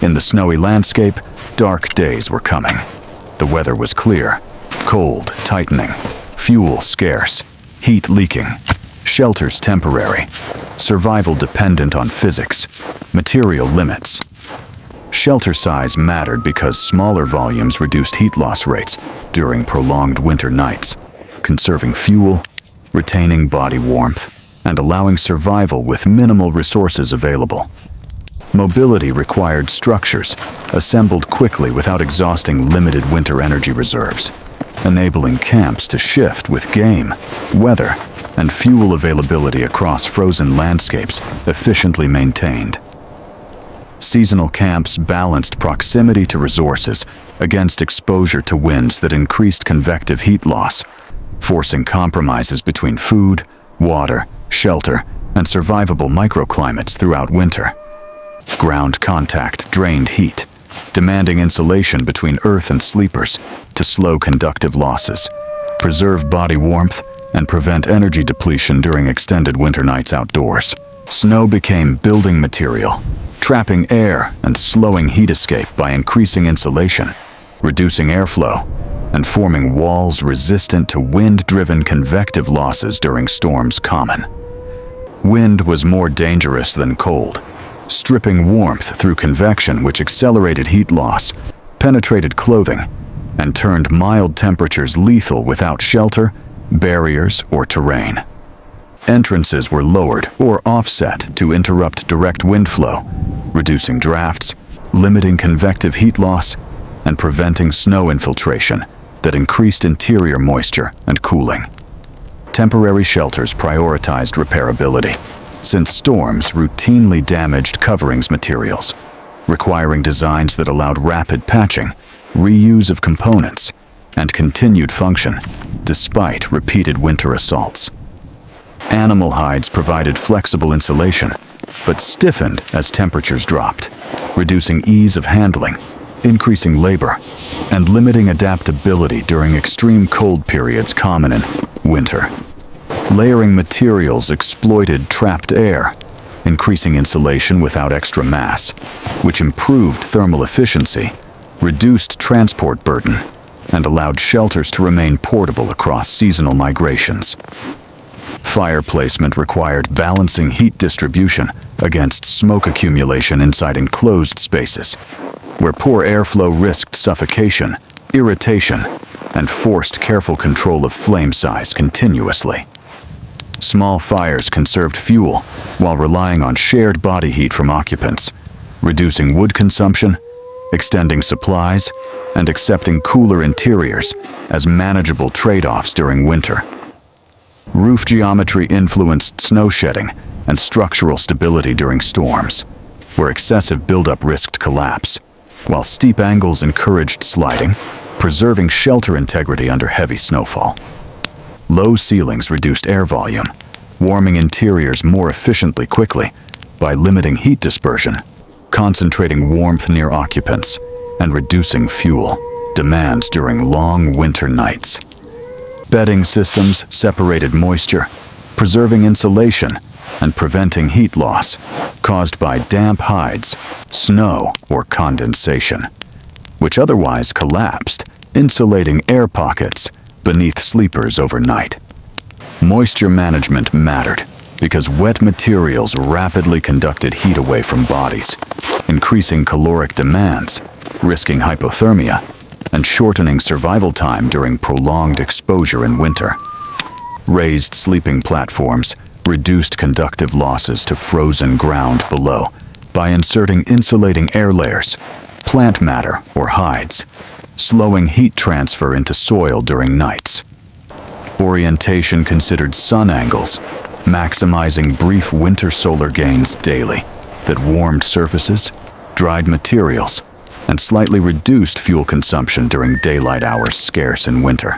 In the snowy landscape, dark days were coming. The weather was clear, cold tightening, fuel scarce, heat leaking, shelters temporary, survival dependent on physics, material limits. Shelter size mattered because smaller volumes reduced heat loss rates during prolonged winter nights, conserving fuel, retaining body warmth, and allowing survival with minimal resources available. Mobility required structures assembled quickly without exhausting limited winter energy reserves, enabling camps to shift with game, weather, and fuel availability across frozen landscapes efficiently maintained. Seasonal camps balanced proximity to resources against exposure to winds that increased convective heat loss, forcing compromises between food, water, shelter, and survivable microclimates throughout winter. Ground contact drained heat, demanding insulation between earth and sleepers to slow conductive losses, preserve body warmth, and prevent energy depletion during extended winter nights outdoors. Snow became building material, trapping air and slowing heat escape by increasing insulation, reducing airflow, and forming walls resistant to wind-driven convective losses during storms common. Wind was more dangerous than cold, stripping warmth through convection which accelerated heat loss, penetrated clothing, and turned mild temperatures lethal without shelter, barriers, or terrain. Entrances were lowered or offset to interrupt direct wind flow, reducing drafts, limiting convective heat loss, and preventing snow infiltration that increased interior moisture and cooling. Temporary shelters prioritized repairability, since storms routinely damaged coverings materials, requiring designs that allowed rapid patching, reuse of components, and continued function, despite repeated winter assaults. Animal hides provided flexible insulation, but stiffened as temperatures dropped, reducing ease of handling, increasing labor, and limiting adaptability during extreme cold periods common in winter. Layering materials exploited trapped air, increasing insulation without extra mass, which improved thermal efficiency, reduced transport burden, and allowed shelters to remain portable across seasonal migrations. Fire placement required balancing heat distribution against smoke accumulation inside enclosed spaces, where poor airflow risked suffocation, irritation, and forced careful control of flame size continuously. Small fires conserved fuel while relying on shared body heat from occupants, reducing wood consumption, extending supplies, and accepting cooler interiors as manageable trade-offs during winter. Roof geometry influenced snow shedding and structural stability during storms, where excessive buildup risked collapse, while steep angles encouraged sliding, preserving shelter integrity under heavy snowfall. Low ceilings reduced air volume, warming interiors more efficiently quickly by limiting heat dispersion, concentrating warmth near occupants, and reducing fuel demands during long winter nights. Bedding systems separated moisture, preserving insulation and preventing heat loss caused by damp hides, snow, or condensation, which otherwise collapsed, insulating air pockets beneath sleepers overnight. Moisture management mattered because wet materials rapidly conducted heat away from bodies, increasing caloric demands, risking hypothermia, and shortening survival time during prolonged exposure in winter. Raised sleeping platforms reduced conductive losses to frozen ground below by inserting insulating air layers, plant matter, or hides, slowing heat transfer into soil during nights. Orientation considered sun angles, maximizing brief winter solar gains daily that warmed surfaces, dried materials, and slightly reduced fuel consumption during daylight hours scarce in winter.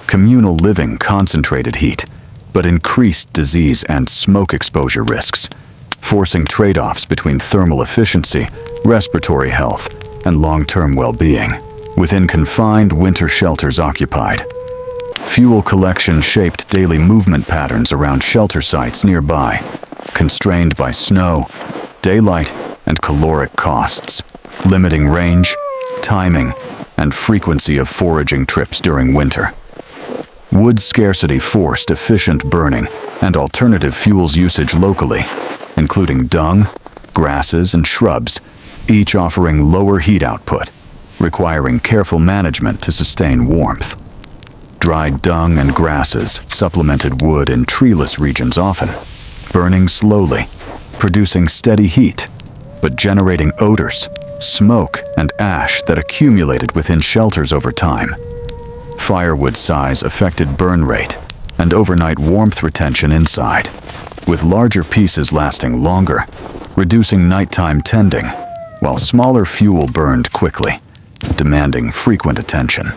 Communal living concentrated heat, but increased disease and smoke exposure risks, forcing trade-offs between thermal efficiency, respiratory health, and long-term well-being within confined winter shelters occupied. Fuel collection shaped daily movement patterns around shelter sites nearby, constrained by snow, daylight and caloric costs, limiting range, timing, and frequency of foraging trips during winter. Wood scarcity forced efficient burning and alternative fuels usage locally, including dung, grasses, and shrubs, each offering lower heat output, requiring careful management to sustain warmth. Dried dung and grasses supplemented wood in treeless regions often, burning slowly, producing steady heat, but generating odors, smoke, and ash that accumulated within shelters over time. Firewood size affected burn rate and overnight warmth retention inside, with larger pieces lasting longer, reducing nighttime tending, while smaller fuel burned quickly, demanding frequent attention.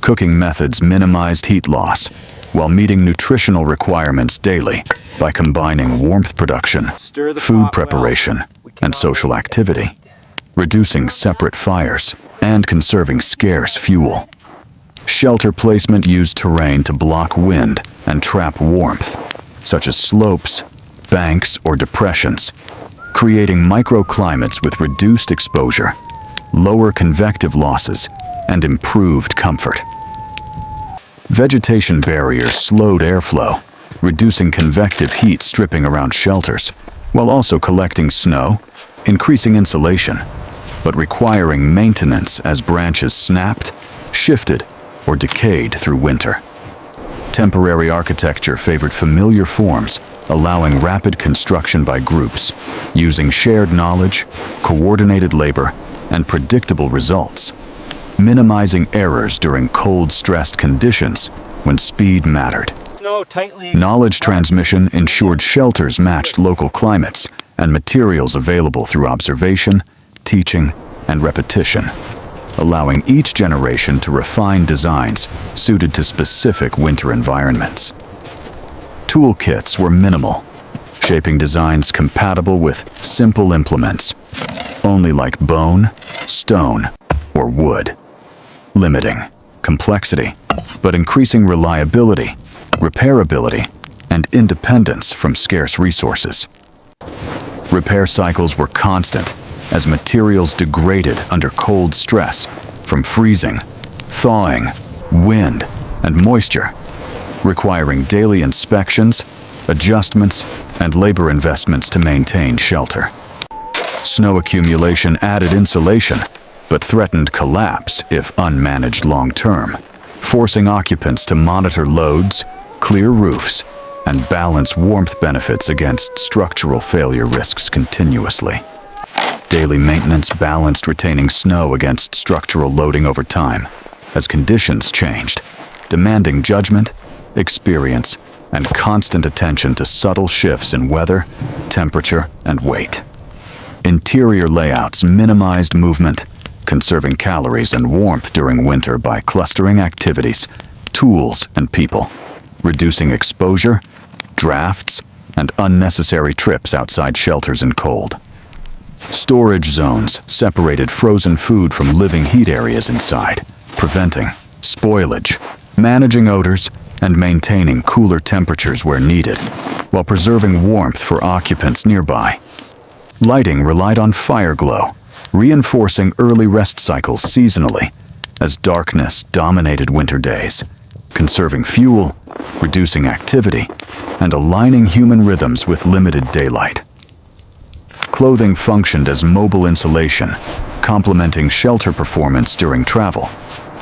Cooking methods minimized heat loss while meeting nutritional requirements daily by combining warmth production, food preparation, and social activity, reducing separate fires and conserving scarce fuel. Shelter placement used terrain to block wind and trap warmth, such as slopes, banks, or depressions, creating microclimates with reduced exposure, lower convective losses, and improved comfort. Vegetation barriers slowed airflow, reducing convective heat stripping around shelters, while also collecting snow, increasing insulation, but requiring maintenance as branches snapped, shifted, or decayed through winter. Temporary architecture favored familiar forms, allowing rapid construction by groups, using shared knowledge, coordinated labor, and predictable results, minimizing errors during cold, stressed conditions when speed mattered. Knowledge transmission ensured shelters matched local climates and materials available through observation, teaching, and repetition, allowing each generation to refine designs suited to specific winter environments. Toolkits were minimal, shaping designs compatible with simple implements, only like bone, stone, or wood, limiting complexity, but increasing reliability, repairability, and independence from scarce resources. Repair cycles were constant as materials degraded under cold stress from freezing, thawing, wind, and moisture, requiring daily inspections, adjustments, and labor investments to maintain shelter. Snow accumulation added insulation, but threatened collapse if unmanaged long-term, forcing occupants to monitor loads, clear roofs, and balance warmth benefits against structural failure risks continuously. Daily maintenance balanced retaining snow against structural loading over time, as conditions changed, demanding judgment, experience, and constant attention to subtle shifts in weather, temperature, and weight. Interior layouts minimized movement, conserving calories and warmth during winter by clustering activities, tools, and people, reducing exposure, drafts, and unnecessary trips outside shelters in cold. Storage zones separated frozen food from living heat areas inside, preventing spoilage, managing odors, and maintaining cooler temperatures where needed, while preserving warmth for occupants nearby. Lighting relied on fire glow, reinforcing early rest cycles seasonally, as darkness dominated winter days, conserving fuel, reducing activity, and aligning human rhythms with limited daylight. Clothing functioned as mobile insulation, complementing shelter performance during travel,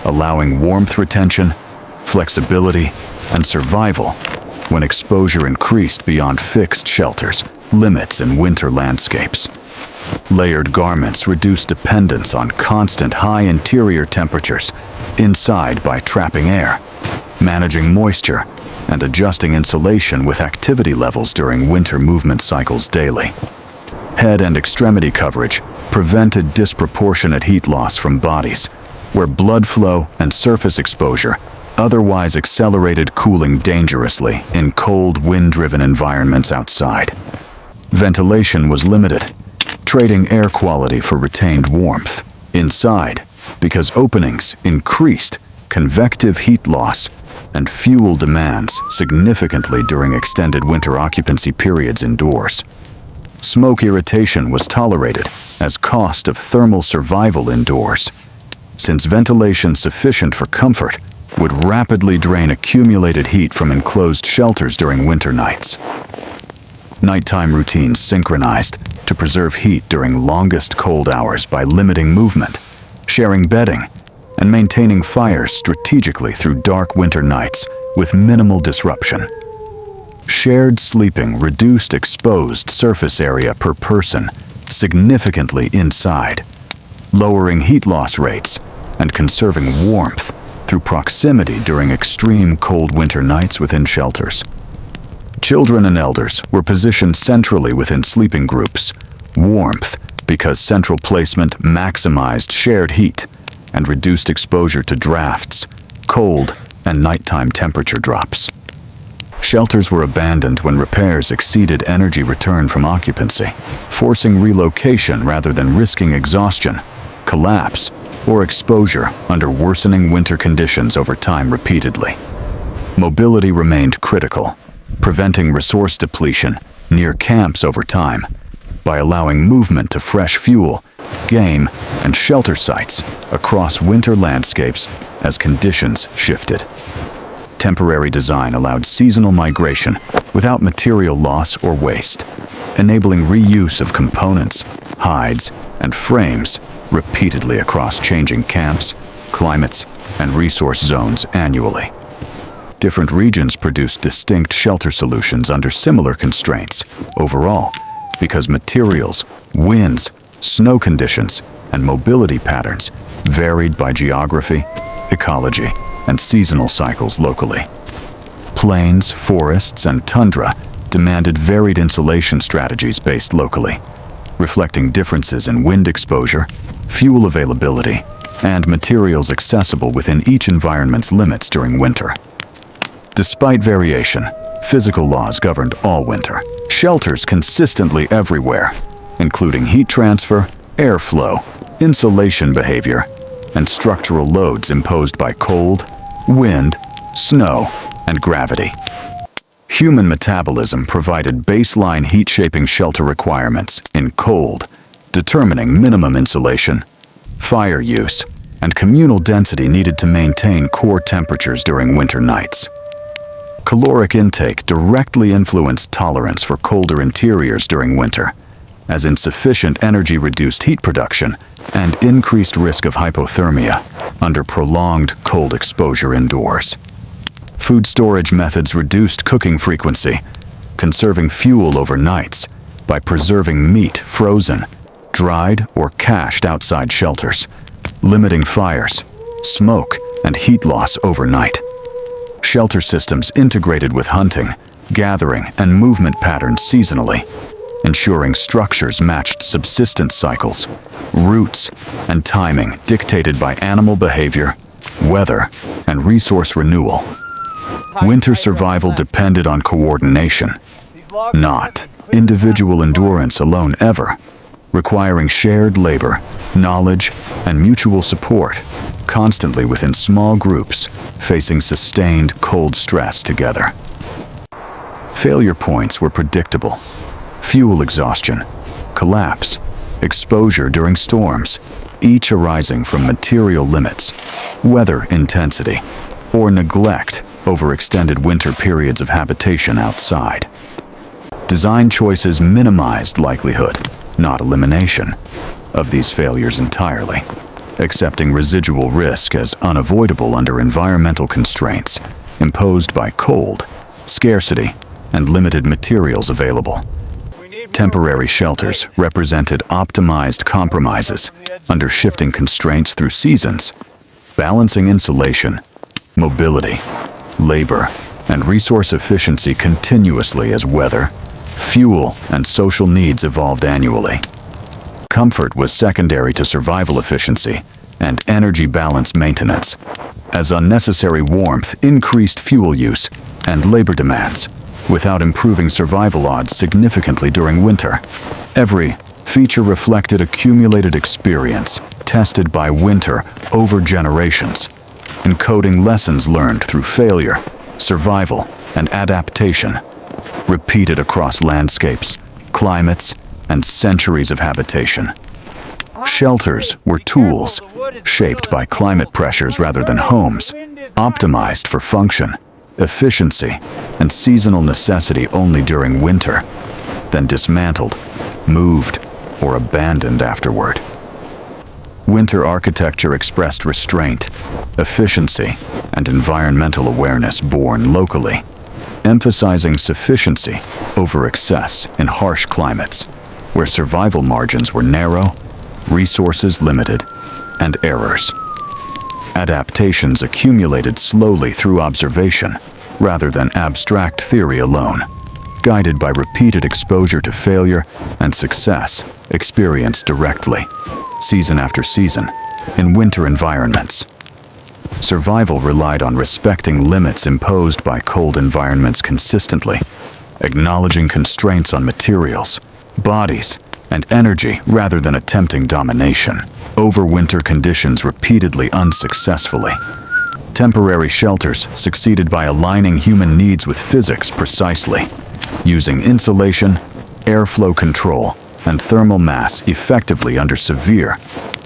allowing warmth retention, flexibility, and survival when exposure increased beyond fixed shelters, limits in winter landscapes. Layered garments reduced dependence on constant high interior temperatures inside by trapping air, managing moisture, and adjusting insulation with activity levels during winter movement cycles daily. Head and extremity coverage prevented disproportionate heat loss from bodies, where blood flow and surface exposure otherwise accelerated cooling dangerously in cold, wind-driven environments outside. Ventilation was limited, trading air quality for retained warmth inside because openings increased convective heat loss and fuel demands significantly during extended winter occupancy periods indoors. Smoke irritation was tolerated as cost of thermal survival indoors, since ventilation sufficient for comfort would rapidly drain accumulated heat from enclosed shelters during winter nights. Nighttime routines synchronized to preserve heat during longest cold hours by limiting movement, sharing bedding, and maintaining fires strategically through dark winter nights with minimal disruption. Shared sleeping reduced exposed surface area per person significantly inside, lowering heat loss rates and conserving warmth through proximity during extreme cold winter nights within shelters. Children and elders were positioned centrally within sleeping groups. Warmth, because central placement maximized shared heat and reduced exposure to drafts, cold, and nighttime temperature drops. Shelters were abandoned when repairs exceeded energy return from occupancy, forcing relocation rather than risking exhaustion, collapse, or exposure under worsening winter conditions over time repeatedly. Mobility remained critical, preventing resource depletion near camps over time by allowing movement to fresh fuel, game, and shelter sites across winter landscapes as conditions shifted. Temporary design allowed seasonal migration without material loss or waste, enabling reuse of components, hides, and frames repeatedly across changing camps, climates, and resource zones annually. Different regions produced distinct shelter solutions under similar constraints overall, because materials, winds, snow conditions, and mobility patterns varied by geography, ecology, and seasonal cycles locally. Plains, forests, and tundra demanded varied insulation strategies based locally, reflecting differences in wind exposure, fuel availability, and materials accessible within each environment's limits during winter. Despite variation, physical laws governed all winter. Shelters consistently everywhere, including heat transfer, airflow, insulation behavior, and structural loads imposed by cold, wind, snow, and gravity. Human metabolism provided baseline heat-shaping shelter requirements in cold, determining minimum insulation, fire use, and communal density needed to maintain core temperatures during winter nights. Caloric intake directly influenced tolerance for colder interiors during winter, as insufficient energy reduced heat production and increased risk of hypothermia under prolonged cold exposure indoors. Food storage methods reduced cooking frequency, conserving fuel over nights by preserving meat frozen, dried, or cached outside shelters, limiting fires, smoke, and heat loss overnight. Shelter systems integrated with hunting, gathering, and movement patterns seasonally, ensuring structures matched subsistence cycles, routes, and timing dictated by animal behavior, weather, and resource renewal. Winter survival depended on coordination, not individual endurance alone ever, requiring shared labor, knowledge, and mutual support, constantly within small groups, facing sustained cold stress together. Failure points were predictable. Fuel exhaustion, collapse, exposure during storms, each arising from material limits, weather intensity, or neglect over extended winter periods of habitation outside. Design choices minimized likelihood, not elimination, of these failures entirely, accepting residual risk as unavoidable under environmental constraints imposed by cold, scarcity, and limited materials available. Temporary shelters represented optimized compromises under shifting constraints through seasons, balancing insulation, mobility, labor, and resource efficiency continuously as weather, fuel, and social needs evolved annually. Comfort was secondary to survival efficiency and energy balance maintenance, as unnecessary warmth increased fuel use and labor demands, without improving survival odds significantly during winter. Every feature reflected accumulated experience tested by winter over generations, encoding lessons learned through failure, survival, and adaptation, repeated across landscapes, climates, and centuries of habitation. Shelters were tools, shaped by climate pressures rather than homes, optimized for function, efficiency, and seasonal necessity only during winter, then dismantled, moved, or abandoned afterward. Winter architecture expressed restraint, efficiency, and environmental awareness born locally, emphasizing sufficiency over excess in harsh climates, where survival margins were narrow, resources limited, and errors. Adaptations accumulated slowly through observation, rather than abstract theory alone, guided by repeated exposure to failure and success experienced directly, season after season, in winter environments. Survival relied on respecting limits imposed by cold environments consistently, acknowledging constraints on materials, bodies, and energy rather than attempting domination over winter conditions repeatedly unsuccessfully. Temporary shelters succeeded by aligning human needs with physics precisely, using insulation, airflow control, and thermal mass effectively under severe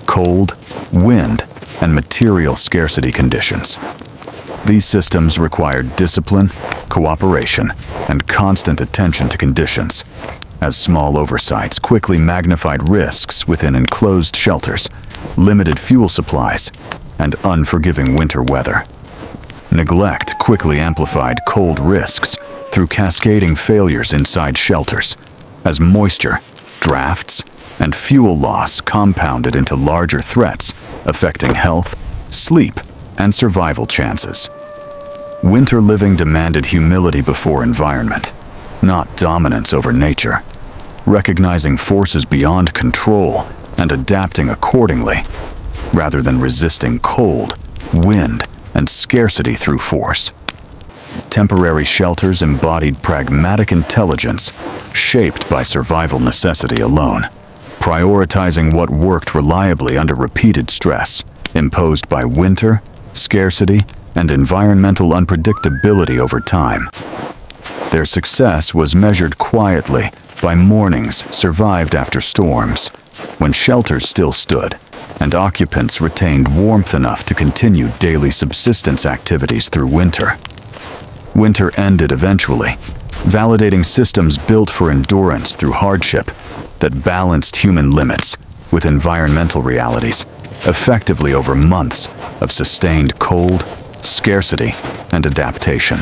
cold, wind, and material scarcity conditions. These systems required discipline, cooperation, and constant attention to conditions, as small oversights quickly magnified risks within enclosed shelters, limited fuel supplies, and unforgiving winter weather. Neglect quickly amplified cold risks through cascading failures inside shelters, as moisture, drafts, and fuel loss compounded into larger threats affecting health, sleep, and survival chances. Winter living demanded humility before environment, not dominance over nature, recognizing forces beyond control and adapting accordingly, rather than resisting cold, wind, and scarcity through force. Temporary shelters embodied pragmatic intelligence shaped by survival necessity alone, prioritizing what worked reliably under repeated stress imposed by winter, scarcity, and environmental unpredictability over time. Their success was measured quietly by mornings survived after storms, when shelters still stood and occupants retained warmth enough to continue daily subsistence activities through winter. Winter ended eventually, validating systems built for endurance through hardship that balanced human limits with environmental realities, effectively over months of sustained cold, scarcity, and adaptation.